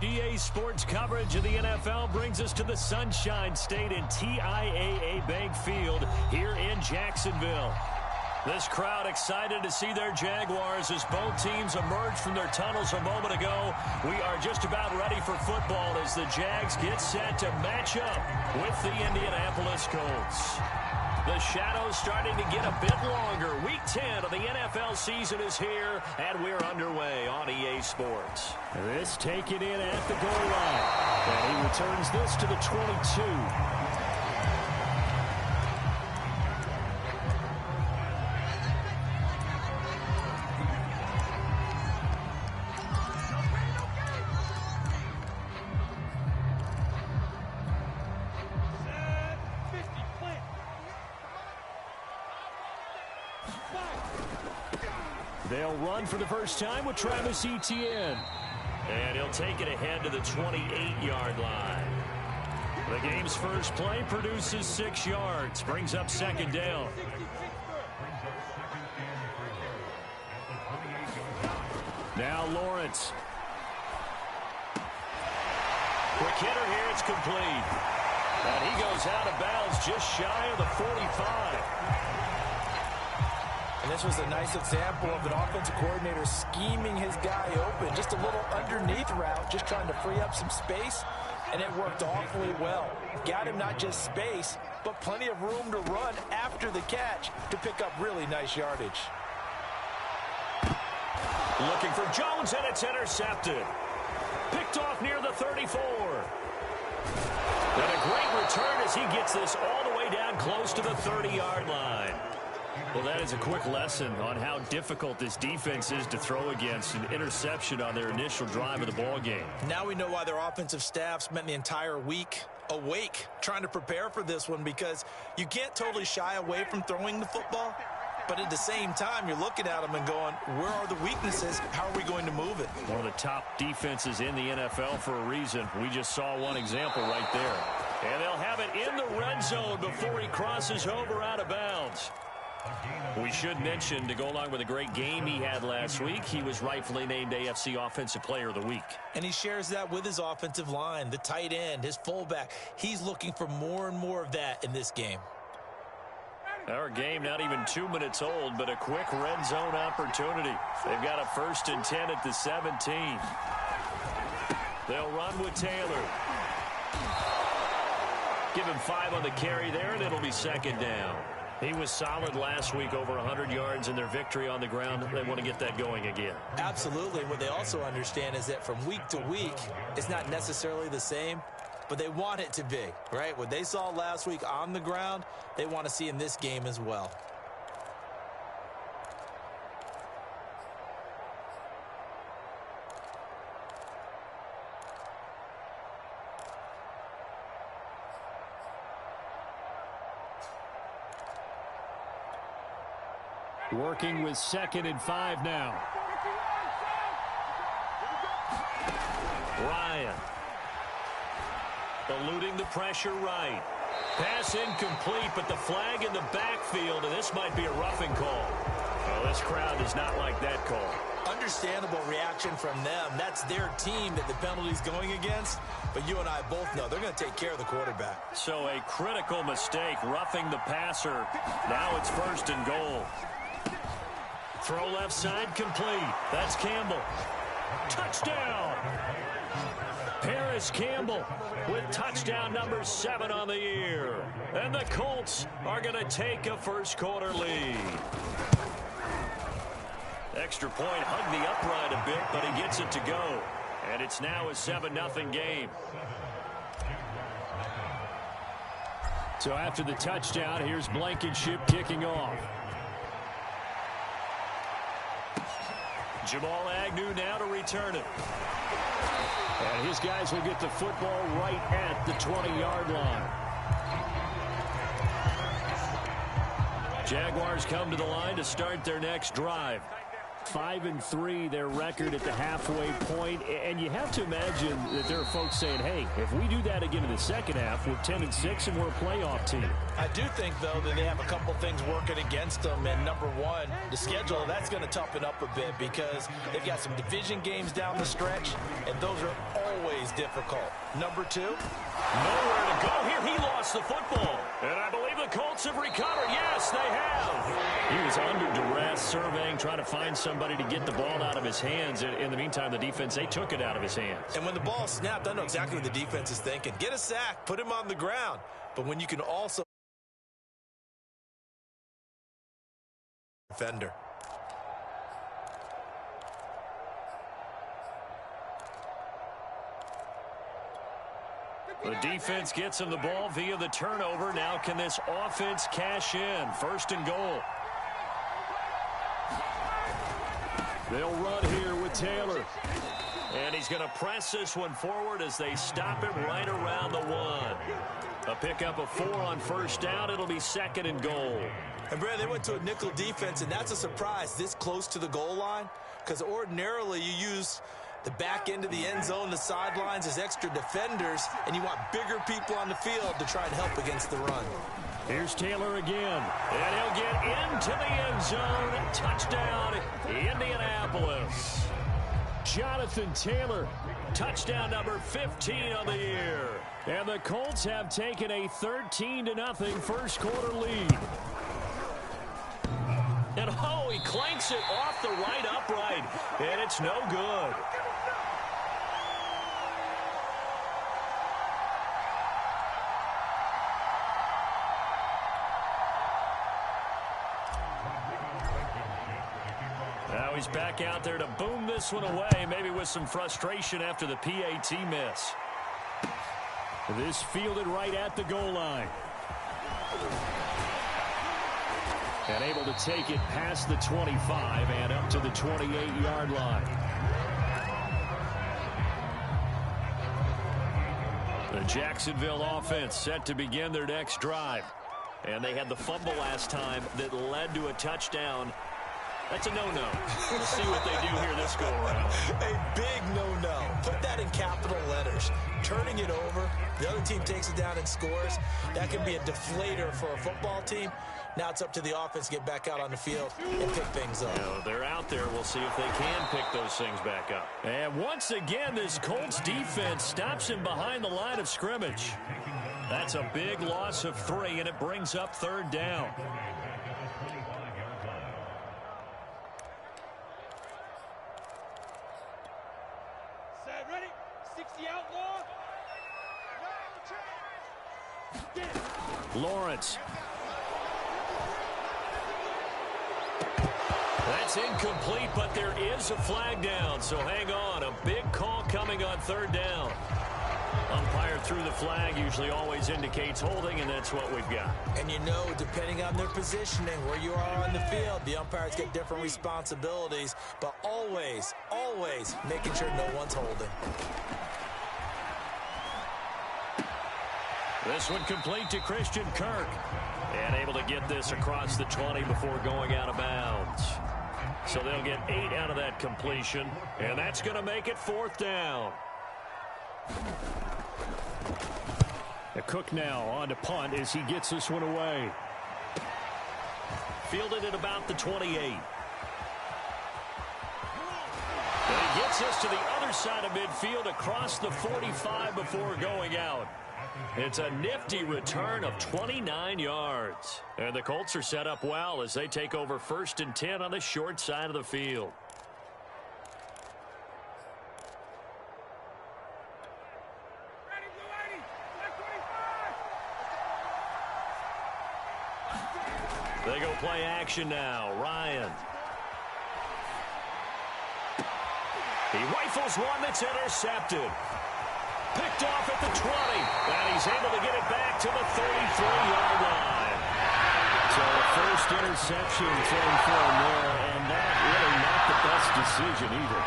EA Sports coverage of the NFL brings us to the Sunshine State and TIAA Bank Field here in Jacksonville. This crowd excited to see their Jaguars as both teams emerged from their tunnels a moment ago. We are just about ready for football as the Jags get set to match up with the Indianapolis Colts. The shadow's starting to get a bit longer. Week 10 of the NFL season is here, and we're underway on EA Sports. This taken in at the goal line. And he returns this to the 22. They'll run for the first time with Travis Etienne. And he'll take it ahead to the 28-yard line. The game's first play produces 6 yards, brings up second down. Now Lawrence. Quick hitter here, it's complete. And he goes out of bounds just shy of the 45. And this was a nice example of an offensive coordinator scheming his guy open. Just a little underneath route, just trying to free up some space, and it worked awfully well. Got him not just space, but plenty of room to run after the catch to pick up really nice yardage. Looking for Jones, and it's intercepted. Picked off near the 34. And a great return as he gets this all the way down close to the 30-yard line. Well, that is a quick lesson on how difficult this defense is to throw against an interception on their initial drive of the ball game. Now we know why their offensive staff spent the entire week awake trying to prepare for this one, because you can't totally shy away from throwing the football, but at the same time you're looking at them and going, where are the weaknesses? How are we going to move it? One of the top defenses in the NFL for a reason. We just saw one example right there. And they'll have it in the red zone before he crosses over out of bounds. We should mention, to go along with a great game he had last week, he was rightfully named AFC Offensive Player of the Week. And he shares that with his offensive line, the tight end, his fullback. He's looking for more and more of that in this game. Our game not even 2 minutes old, but a quick red zone opportunity. They've got a 1st and 10 at the 17. They'll run with Taylor. Give him 5 on the carry there, and it'll be second down. He was solid last week, over 100 yards in their victory on the ground. They want to get that going again. Absolutely. What they also understand is that from week to week, it's not necessarily the same, but they want it to be, right? What they saw last week on the ground, they want to see in this game as well. Working with 2nd and 5 now. Ryan. Eluding the pressure right. Pass incomplete, but the flag in the backfield, and this might be a roughing call. Well, this crowd does not like that call. Understandable reaction from them. That's their team that the penalty's going against. But you and I both know they're going to take care of the quarterback. So a critical mistake, roughing the passer. Now it's 1st and goal. Throw left side complete. That's Campbell. Touchdown! Paris Campbell with touchdown number 7 on the year. And the Colts are going to take a first-quarter lead. Extra point hugged the upright a bit, but he gets it to go. And it's now a 7-0 game. So after the touchdown, here's Blankenship kicking off. Jamal Agnew now to return it. And his guys will get the football right at the 20-yard line. Jaguars come to the line to start their next drive. 5-3 their record at the halfway point, and you have to imagine that there are folks saying, hey, if we do that again in the second half, we're 10-6 and we're a playoff team. I do think, though, that they have a couple things working against them, and number one, the schedule, that's going to toughen up a bit because they've got some division games down the stretch, and those are always difficult. Number 2. Nowhere to go here. He lost the football. And I believe the Colts have recovered. Yes, they have. He was under duress, surveying, trying to find somebody to get the ball out of his hands. In the meantime, the defense, they took it out of his hands. And when the ball snapped, I know exactly what the defense is thinking. Get a sack, put him on the ground. But when you can also defender. The defense gets him the ball via the turnover. Now can this offense cash in? First and goal. They'll run here with Taylor. And he's going to press this one forward as they stop him right around the 1. A pickup of 4 on first down. It'll be second and goal. And, Brad, they went to a nickel defense, and that's a surprise this close to the goal line, because ordinarily you use the back end of the end zone, the sidelines as extra defenders, and you want bigger people on the field to try and help against the run. Here's Taylor again, and he'll get into the end zone. Touchdown, Indianapolis. Jonathan Taylor, touchdown number 15 on the year. And the Colts have taken a 13-0 first quarter lead. And oh, he clanks it off the right upright, and it's no good. Now he's back out there to boom this one away, maybe with some frustration after the PAT miss. This fielded right at the goal line. And able to take it past the 25 and up to the 28-yard line. The Jacksonville offense set to begin their next drive. And they had the fumble last time that led to a touchdown. That's a no-no. We'll see what they do here this go-around. A big no-no. Put that in capital letters. Turning it over, the other team takes it down and scores. That can be a deflator for a football team. Now it's up to the offense to get back out on the field and pick things up. They're out there. We'll see if they can pick those things back up. And once again, this Colts defense stops him behind the line of scrimmage. That's a big loss of 3, and it brings up third down. Set, ready? 60 outlaw. Lawrence. That's incomplete, but there is a flag down, so hang on. A big call coming on third down. Umpire threw the flag, usually always indicates holding, and that's what we've got. And you know, depending on their positioning, where you are on the field, the umpires get different responsibilities, but always, always making sure no one's holding. This one complete to Christian Kirk. And able to get this across the 20 before going out of bounds. So they'll get 8 out of that completion, and that's going to make it fourth down. Cook now on to punt as he gets this one away. Fielded at about the 28. And he gets this to the other side of midfield across the 45 before going out. It's a nifty return of 29 yards. And the Colts are set up well as they take over 1st and 10 on the short side of the field. They go play action now. Ryan. He rifles one that's intercepted. Picked off at the 20. And he's able to get it back to the 33-yard line. So first interception for him there, and that really not the best decision either.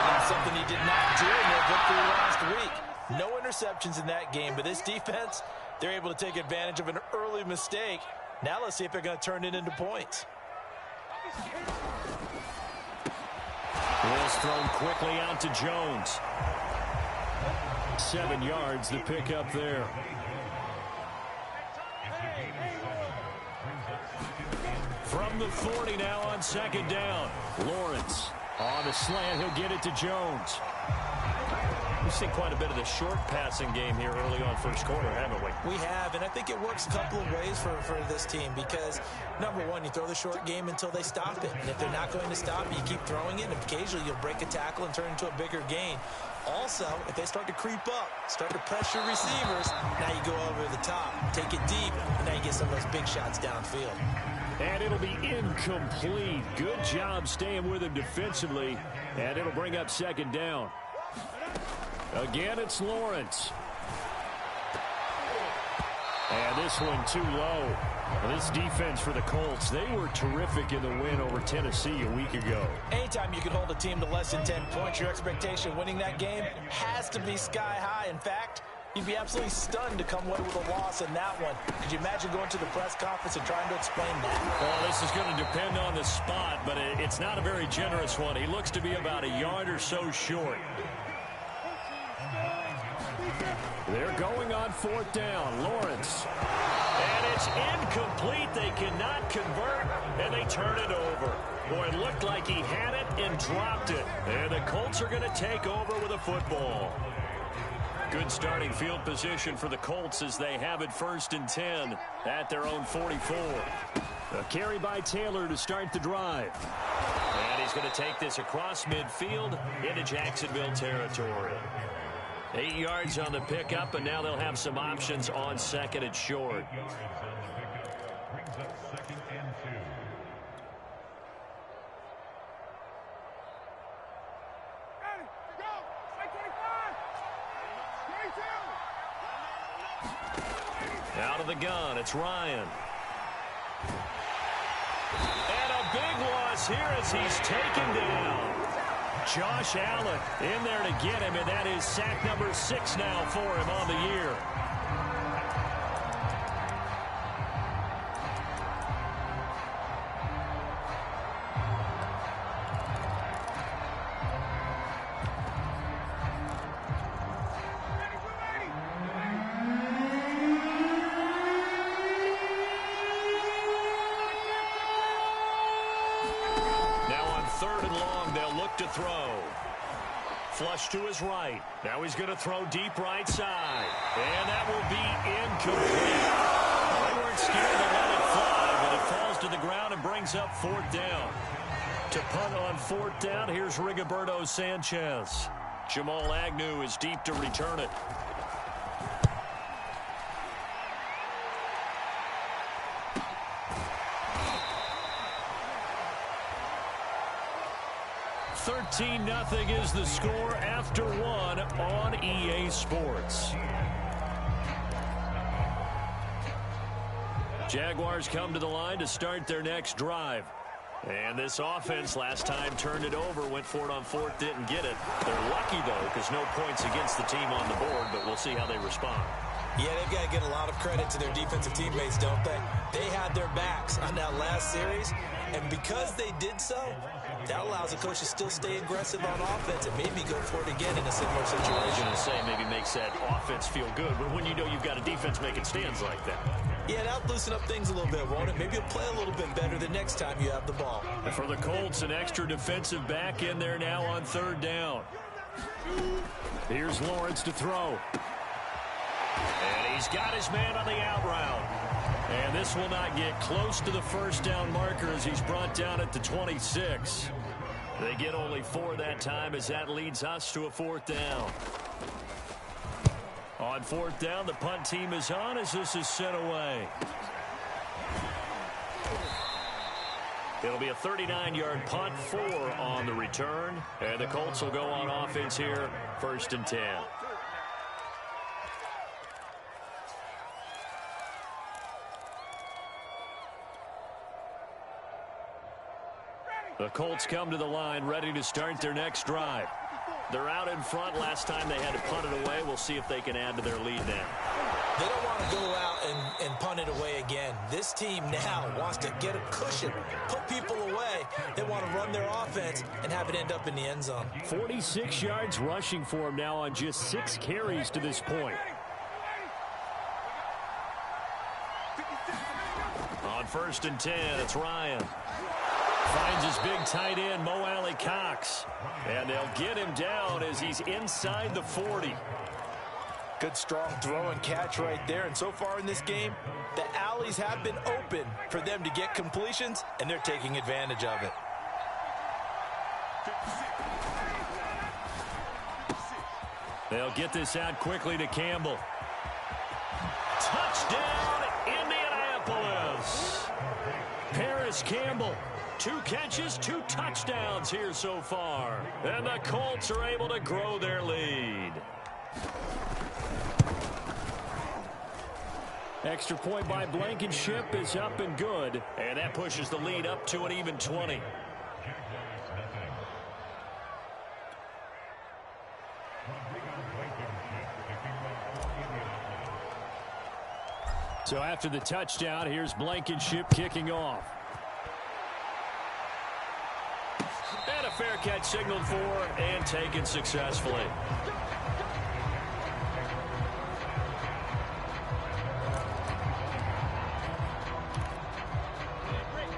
That's something he did not do in their victory last week. No interceptions in that game, but this defense, they're able to take advantage of an early mistake. Now let's see if they're going to turn it into points. Ball's thrown quickly out to Jones. 7 yards, the pickup there. From the 40 now on second down. Lawrence on the slant. He'll get it to Jones. We've seen quite a bit of the short passing game here early on first quarter, haven't we? We have, and I think it works a couple of ways for this team because, number one, you throw the short game until they stop it. And if they're not going to stop it, you keep throwing it, and occasionally you'll break a tackle and turn it into a bigger gain. Also, if they start to creep up, start to pressure receivers, now you go over the top, take it deep, and now you get some of those big shots downfield. And it'll be incomplete. Good job staying with him defensively, and it'll bring up second down. Again, it's Lawrence. And this one too low. This defense for the Colts, they were terrific in the win over Tennessee a week ago. Anytime you can hold a team to less than 10 points, your expectation of winning that game has to be sky high. In fact, you'd be absolutely stunned to come away with a loss in that one. Could you imagine going to the press conference and trying to explain that? Well, this is going to depend on the spot, but it's not a very generous one. He looks to be about a yard or so short. They're going on fourth down. Lawrence. And it's incomplete. They cannot convert, and they turn it over. Boy, it looked like he had it and dropped it. And the Colts are going to take over with a football. Good starting field position for the Colts as they have it 1st and 10 at their own 44. A carry by Taylor to start the drive. And he's going to take this across midfield into Jacksonville territory. 8 yards on the pickup, and now they'll have some options on 2nd and short. Brings up 2nd and 2. Ready, go! Strike 25! 22! Out of the gun, it's Ryan. And a big loss here as he's taken down. Josh Allen in there to get him, and that is sack number 6 now for him on the year. Flush to his right. Now he's going to throw deep right side. And that will be incomplete. They weren't scared to let it fly, but it falls to the ground and brings up 4th down. To punt on 4th down, here's Rigoberto Sanchez. Jamal Agnew is deep to return it. Nothing is the score after 1 on EA Sports. Jaguars come to the line to start their next drive. And this offense last time turned it over, went for it on 4th, didn't get it. They're lucky, though, because no points against the team on the board, but we'll see how they respond. Yeah, they've got to get a lot of credit to their defensive teammates, don't they? They had their backs on that last series, and because they did so, that allows the coach to still stay aggressive on offense and maybe go for it again in a similar situation. I was going to say maybe makes that offense feel good, but when you know you've got a defense making stands like that. Yeah, that'll loosen up things a little bit, won't it? Maybe you'll play a little bit better the next time you have the ball. And for the Colts, an extra defensive back in there now on 3rd down. Here's Lawrence to throw. And he's got his man on the out route. And this will not get close to the 1st down marker as he's brought down at the 26. They get only 4 that time as that leads us to a 4th down. On 4th down, the punt team is on as this is sent away. It'll be a 39-yard punt, 4 on the return. And the Colts will go on offense here, 1st and 10. The Colts come to the line ready to start their next drive. They're out in front. Last time they had to punt it away. We'll see if they can add to their lead now. They don't want to go out and punt it away again. This team now wants to get a cushion, put people away. They want to run their offense and have it end up in the end zone. 46 yards rushing for him now on just 6 carries to this point. On 1st and 10, it's Ryan. Finds his big tight end, Mo Alley Cox. And they'll get him down as he's inside the 40. Good strong throw and catch right there. And so far in this game, the alleys have been open for them to get completions, and they're taking advantage of it. They'll get this out quickly to Campbell. Touchdown, Indianapolis. Paris Campbell, 2 catches, 2 touchdowns here so far. And the Colts are able to grow their lead. Extra point by Blankenship is up and good. And that pushes the lead up to an even 20. So after the touchdown, here's Blankenship kicking off. And a fair catch signaled for and taken successfully.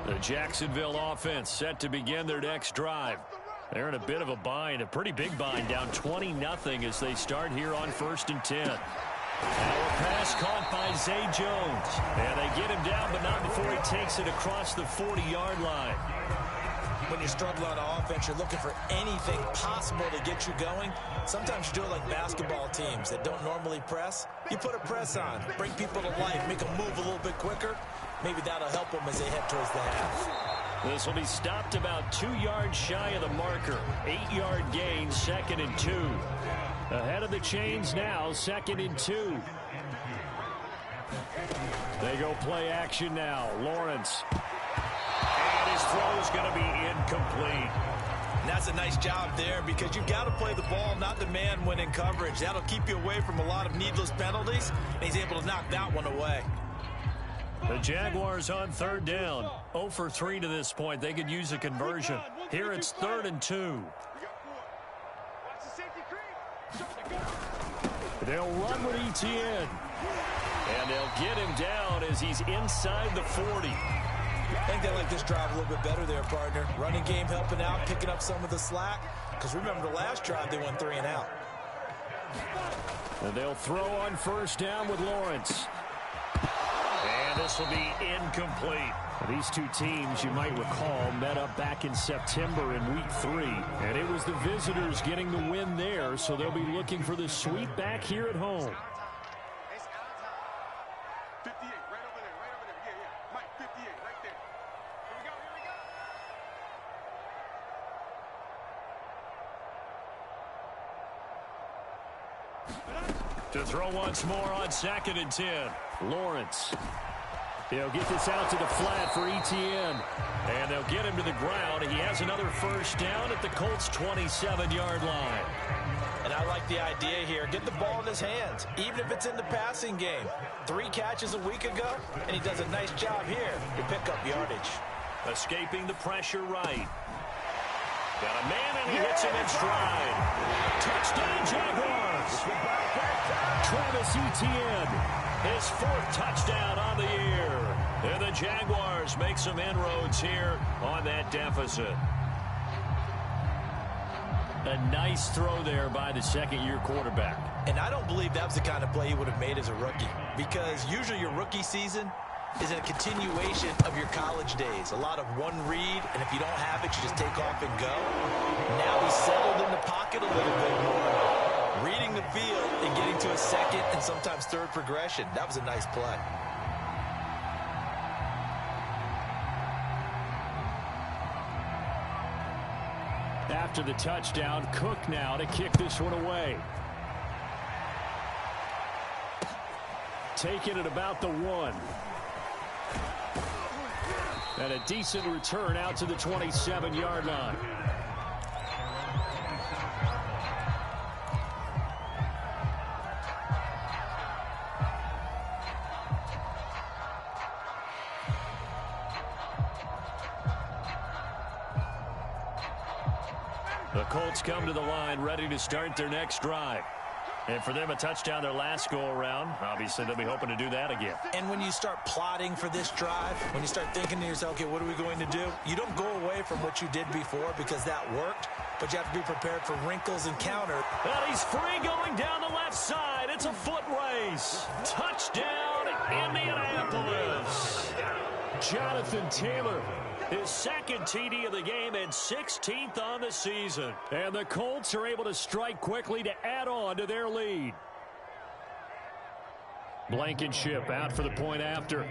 The Jacksonville offense set to begin their next drive. They're in a bit of a bind, a pretty big bind, down 20-0 as they start here on 1st and 10. Now a pass caught by Zay Jones. And they get him down, but not before he takes it across the 40-yard line. When you struggle on offense, you're looking for anything possible to get you going. Sometimes you do it like basketball teams that don't normally press. You put a press on, bring people to life, make them move a little bit quicker. Maybe that'll help them as they head towards the half. This will be stopped about 2 yards shy of the marker. 8-yard gain, 2nd and 2. Ahead of the chains now, 2nd and 2. They go play action now. Lawrence. And his throw is going to be incomplete. And that's a nice job there because you've got to play the ball, not the man when in coverage. That'll keep you away from a lot of needless penalties, and he's able to knock that one away. The Jaguars on 3rd down. 0 for 3 to this point. They could use a conversion. Here it's 3rd and 2. They'll run with Etienne. And they'll get him down as he's inside the 40. I think they like this drive a little bit better there, partner. Running game helping out, picking up some of the slack. Because remember the last drive, they went 3 and out. And they'll throw on 1st down with Lawrence. And this will be incomplete. These two teams, you might recall, met up back in September in Week 3. And it was the visitors getting the win there, so they'll be looking for the sweep back here at home. 58, right over there, right over there. Yeah. Mike, 58, right there. Here we go. To throw once more on 2nd and 10. Lawrence. They'll get this out to the flat for Etienne. And they'll get him to the ground. He has another 1st down at the Colts' 27-yard line. And I like the idea here. Get the ball in his hands, even if it's in the passing game. 3 catches a week ago, and he does a nice job here to pick up yardage. Escaping the pressure right. Got a man, and he hits him in stride. Touchdown, Jaguars. Travis Etienne. His 4th touchdown on the year. And the Jaguars make some inroads here on that deficit. A nice throw there by the 2nd-year quarterback. And I don't believe that was the kind of play he would have made as a rookie. Because usually your rookie season is a continuation of your college days. A lot of one read, and if you don't have it, you just take off and go. Now he's settled in the pocket a little bit more. Reading the field and getting to a 2nd and sometimes 3rd progression. That was a nice play. After the touchdown, Cook now to kick this one away. Taking it about the 1. And a decent return out to the 27-yard line. The Colts come to the line ready to start their next drive. And for them, a touchdown their last go-around. Obviously, they'll be hoping to do that again. And when you start plotting for this drive, when you start thinking to yourself, okay, what are we going to do? You don't go away from what you did before because that worked, but you have to be prepared for wrinkles and counter. And he's free going down the left side. It's a foot race. Touchdown, Indianapolis. Jonathan Taylor, his second TD of the game and 16th on the season. And the Colts are able to strike quickly to add on to their lead. Blankenship out for the point after.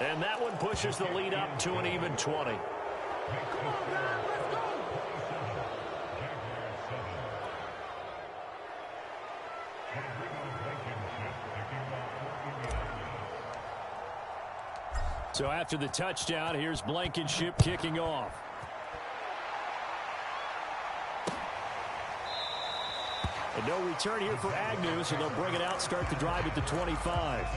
And that one pushes the lead up to an even 20. So after the touchdown, here's Blankenship kicking off. And no return here for Agnew, so they'll bring it out, start the drive at the 25.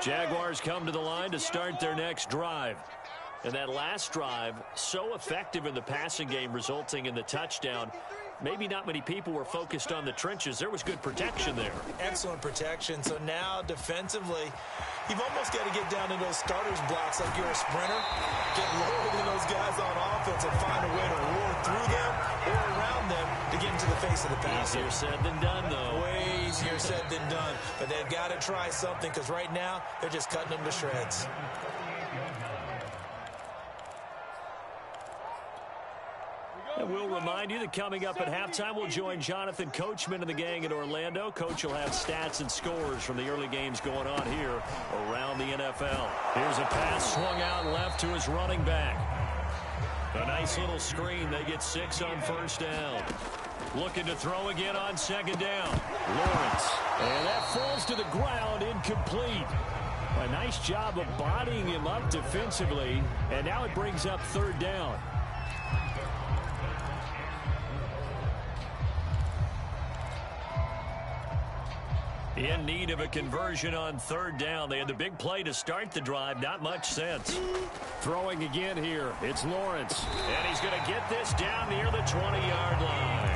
Jaguars come to the line to start their next drive. And that last drive, so effective in the passing game, resulting in the touchdown. Maybe not many people were focused on the trenches. There was good protection there. Excellent protection. So now defensively, you've almost got to get down to those starters blocks like you're a sprinter. Get lower than those guys on offense and find a way to roar through them or around them to get into the face of the passer. Easier said than done, though. Way easier said than done. But they've got to try something because right now they're just cutting them to shreds. And we'll remind you that coming up at halftime, we'll join Jonathan Coachman and the gang in Orlando. Coach will have stats and scores from the early games going on here around the NFL. Here's a pass swung out left to his running back. A nice little screen. They get 6 on first down. Looking to throw again on second down. Lawrence. And that falls to the ground, incomplete. A nice job of bodying him up defensively. And now it brings up third down. In need of a conversion on third down. They had the big play to start the drive. Not much sense. Throwing again here. It's Lawrence. And he's going to get this down near the 20-yard line.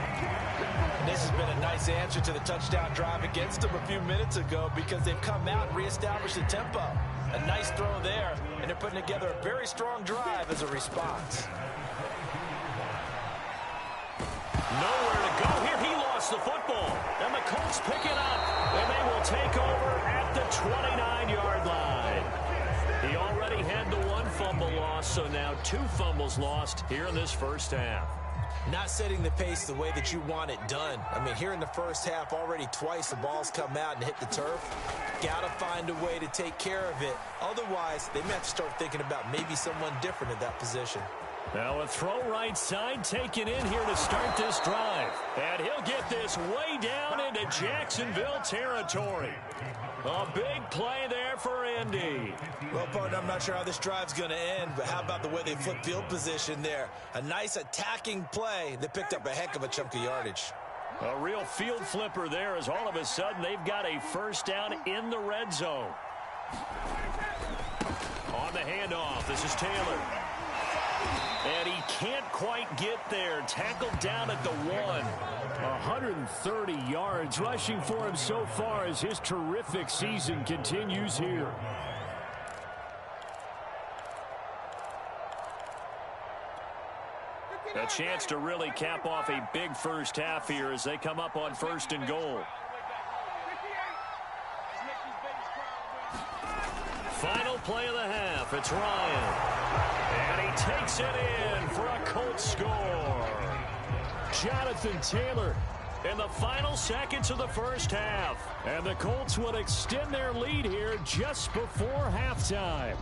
And this has been a nice answer to the touchdown drive against them a few minutes ago because they've come out and reestablished the tempo. A nice throw there, and they're putting together a very strong drive as a response. Nowhere to go here. He lost the football. And the Colts pick it up. And they will take over at the 29-yard line. He already had the 1 fumble loss, so now 2 fumbles lost here in this first half. Not setting the pace the way that you want it done. I mean, here in the first half, already twice the ball's come out and hit the turf. Got to find a way to take care of it. Otherwise, they may have to start thinking about maybe someone different at that position. Now a throw right side taken in here to start this drive. And he'll get this way down into Jacksonville territory. A big play there for Indy. Well, partner, I'm not sure how this drive's going to end, but how about the way they flip field position there? A nice attacking play that picked up a heck of a chunk of yardage. A real field flipper there as all of a sudden they've got a first down in the red zone. On the handoff, this is Taylor. And he can't quite get there. Tackled down at the 1. 130 yards rushing for him so far as his terrific season continues here. A chance to really cap off a big first half here as they come up on 1st and goal. Final play of the half. It's Ryan. And he takes it in for a Colts score. Jonathan Taylor in the final seconds of the first half. And the Colts would extend their lead here just before halftime.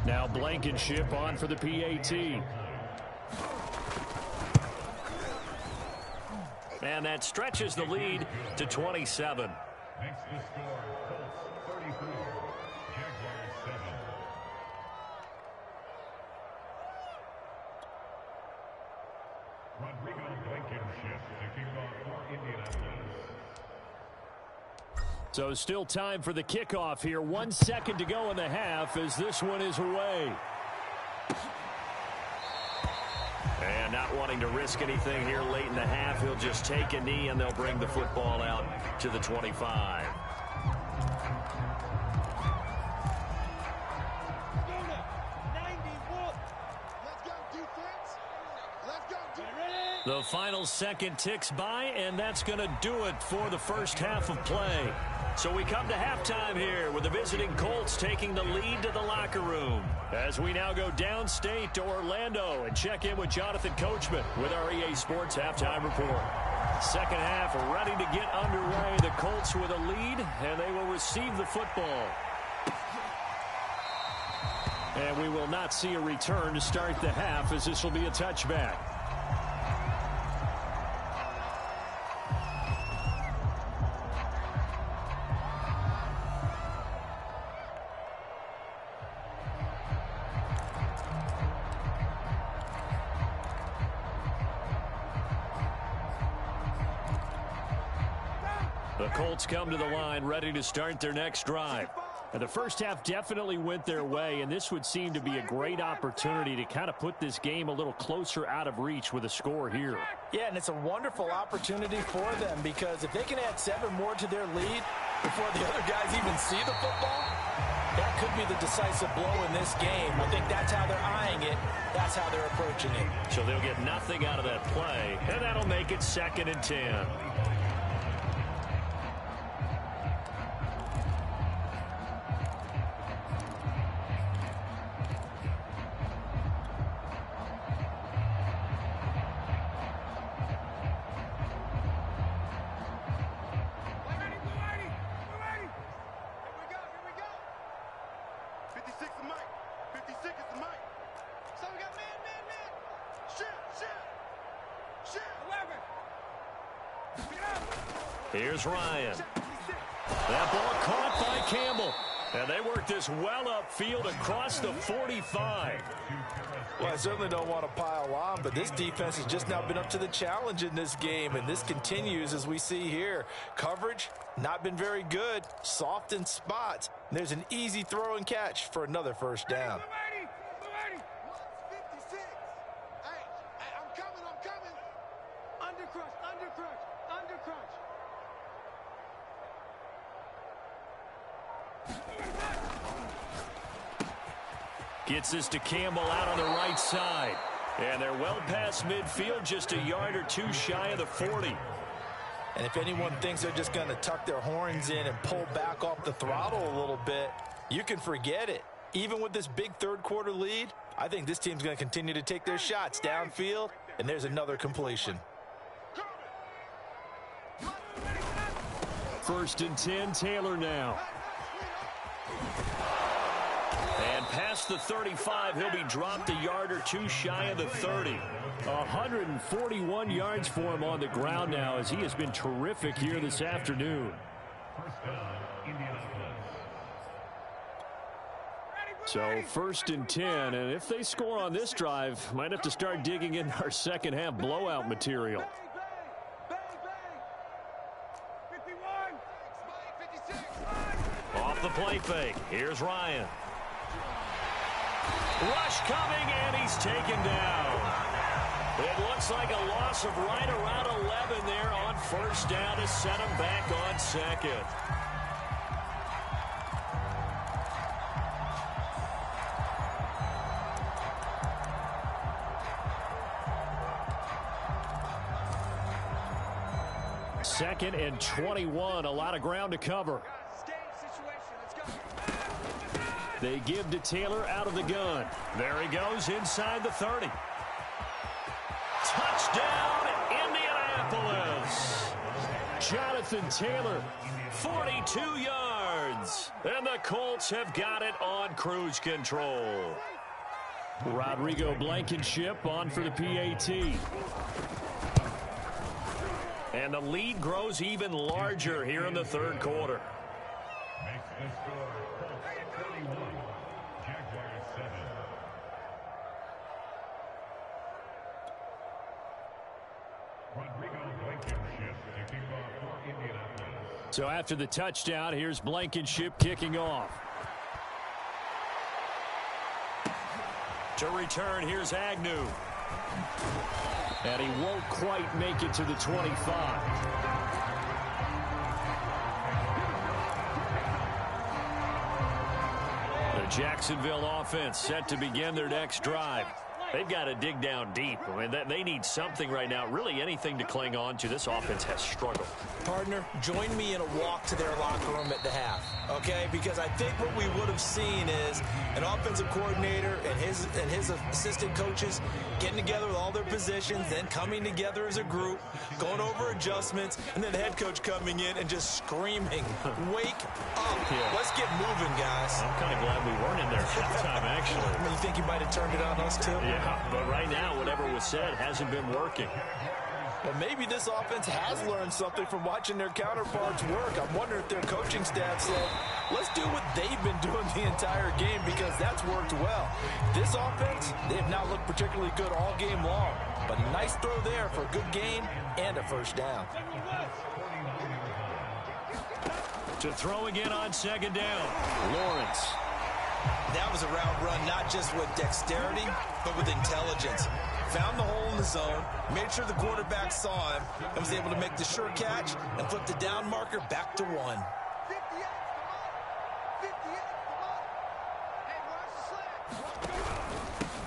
Now Blankenship on for the PAT. And that stretches the lead to 27. Makes the score Colts 33, Jaguars 7. Rodrigo Blankenship. Kim Schiff to kick it off for Indianapolis. So still time for the kickoff here. 1 second to go in the half as this one is away. And not wanting to risk anything here late in the half, he'll just take a knee and they'll bring the football out to the 25. The final second ticks by, and that's going to do it for the first half of play. So we come to halftime here with the visiting Colts taking the lead to the locker room. As we now go downstate to Orlando and check in with Jonathan Coachman with our EA Sports Halftime Report. Second half ready to get underway. The Colts with a lead, and they will receive the football. And we will not see a return to start the half as this will be a touchback. The Colts come to the line ready to start their next drive. And the first half definitely went their way, and this would seem to be a great opportunity to kind of put this game a little closer out of reach with a score here. Yeah, and it's a wonderful opportunity for them because if they can add 7 more to their lead before the other guys even see the football, that could be the decisive blow in this game. I think that's how they're eyeing it. That's how they're approaching it. So they'll get nothing out of that play, and that'll make it 2nd and 10. Here's Ryan. That ball caught by Campbell. And they work this well upfield across the 45. Well, I certainly don't want to pile on, but this defense has just now been up to the challenge in this game, and this continues as we see here. Coverage, not been very good, soft in spots. There's an easy throw and catch for another first down. Gets this to Campbell out on the right side. And they're well past midfield, just a yard or two shy of the 40. And if anyone thinks they're just going to tuck their horns in and pull back off the throttle a little bit, you can forget it. Even with this big third-quarter lead, I think this team's going to continue to take their shots downfield, and there's another completion. 1st and 10, Taylor now. And past the 35, he'll be dropped a yard or two shy of the 30. 141 yards for him on the ground now as he has been terrific here this afternoon. First down, Indianapolis. So 1st and 10, and if they score on this drive, might have to start digging in our second half blowout material. Off the play fake, here's Ryan. Rush coming, and he's taken down. It looks like a loss of right around 11 there on first down to set him back on second. Second and 21, a lot of ground to cover. They give to Taylor out of the gun. There he goes inside the 30. Touchdown, Indianapolis. Jonathan Taylor, 42 yards. And the Colts have got it on cruise control. Rodrigo Blankenship on for the PAT. And the lead grows even larger here in the third quarter. Makes the score Colts 31, Jaguars 7. So after the touchdown, here's Blankenship kicking off. To return, here's Agnew. And he won't quite make it to the 25. The Jacksonville offense set to begin their next drive. They've got to dig down deep. I mean, they need something right now, really anything to cling on to. This offense has struggled. Partner, join me in a walk to their locker room at the half, okay? Because I think what we would have seen is an offensive coordinator and his assistant coaches getting together with all their positions, then coming together as a group, going over adjustments, and then the head coach coming in and just screaming, "Wake up. Yeah. Let's get moving, guys." I'm kind of glad we weren't in there at halftime, actually. I mean, you think he might have turned it on us, too? Yeah, but right now, whatever was said hasn't been working. Well, maybe this offense has learned something from watching their counterparts work. I'm wondering if their coaching staff said, let's do what they've been doing the entire game because that's worked well. This offense, they have not looked particularly good all game long. But a nice throw there for a good gain and a first down. To throw again on second down, Lawrence. That was a route run not just with dexterity, but with intelligence. Found the hole in the zone, made sure the quarterback saw him, and was able to make the sure catch and flip the down marker back to 1.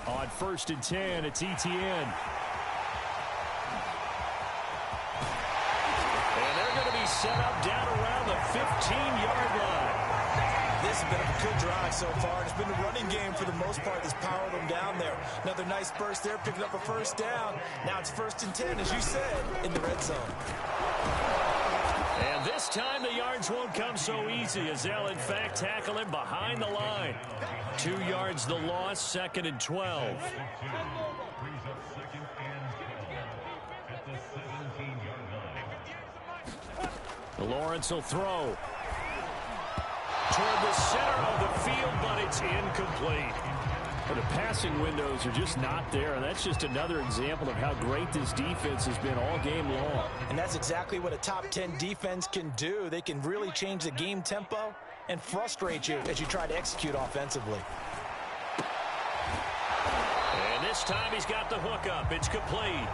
On 1st and 10, it's ETN. And they're going to be set up down around the 15-yard line. This has been a good drive so far. It's been the running game for the most part that's powered them down there. Another nice burst there, picking up a first down. Now it's 1st and 10, as you said, in the red zone. And this time the yards won't come so easy as they'll, in fact, tackle him behind the line. 2 yards the loss, 2nd and 12. Lawrence will throw toward the center of the field, but it's incomplete. But the passing windows are just not there, and that's just another example of how great this defense has been all game long. And that's exactly what a top 10 defense can do. They can really change the game tempo and frustrate you as you try to execute offensively. And this time he's got the hook up. It's complete.